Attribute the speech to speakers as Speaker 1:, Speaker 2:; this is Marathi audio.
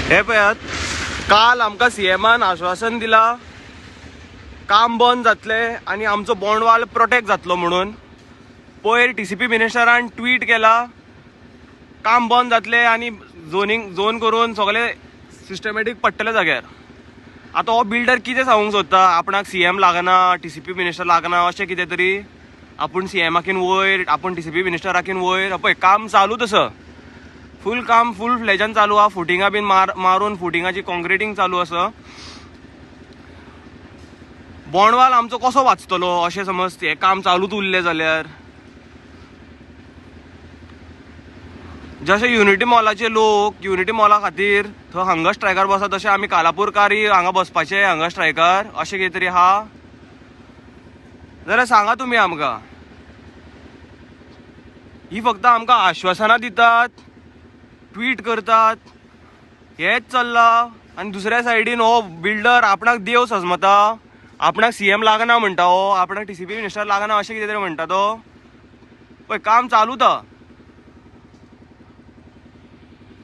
Speaker 1: हे पळयात, काल आमकां सीएमान आश्वासन दिला काम बंद जातले आणि आमचो बोंडवाल प्रोटेक्ट जातलो म्हणून. पयर टीसीपी मिनिस्टरान ट्वीट केला काम बंद जातले आणि झोन करून सगळे सिस्टमॅटीक पडटले जाग्यार. आतां हो बिल्डर कितें सांगूंक सोदता, आपणाक सीएम लागना, टीसीपी मिनिस्टर लागना अशें कितें तरी. आपूण सीएमाकीन वयर, आपूण टीसीपी मिनिस्टराकीन वयर. पळय काम चालू तसं काम फूल फ्लेजान चालू आहा. फुटिंगा बीन मारून फुटिंगाची कॉन्क्रिटींग चालू आसा. बोंडवाल आमचो कसो वाचतलो अशें समज हें काम चालूच उरलें जाल्यार. जशे युनिटी मॉलाचे लोक युनिटी मॉला खातीर थंय हांगा स्ट्रायकार बसता, तशें आमी कालापूरकारी हांगा बसपाचे हांगा स्ट्रायकार अशें कितें तरी आहा जाल्यार सांगा तुमी आमकां. ही फक्त आमकां आश्वासनां दितात, ट्वीट करतात, हेच चल्ला. आनी दुसऱ्या सायडीन हो बिल्डर आपणाक देव सजमता, आपणाक सीएम लागना म्हणटा हो, आपणाक टीसीपी मिनिस्टर लागना अशें कितें तरी म्हणटा तो. पळय काम चालू था.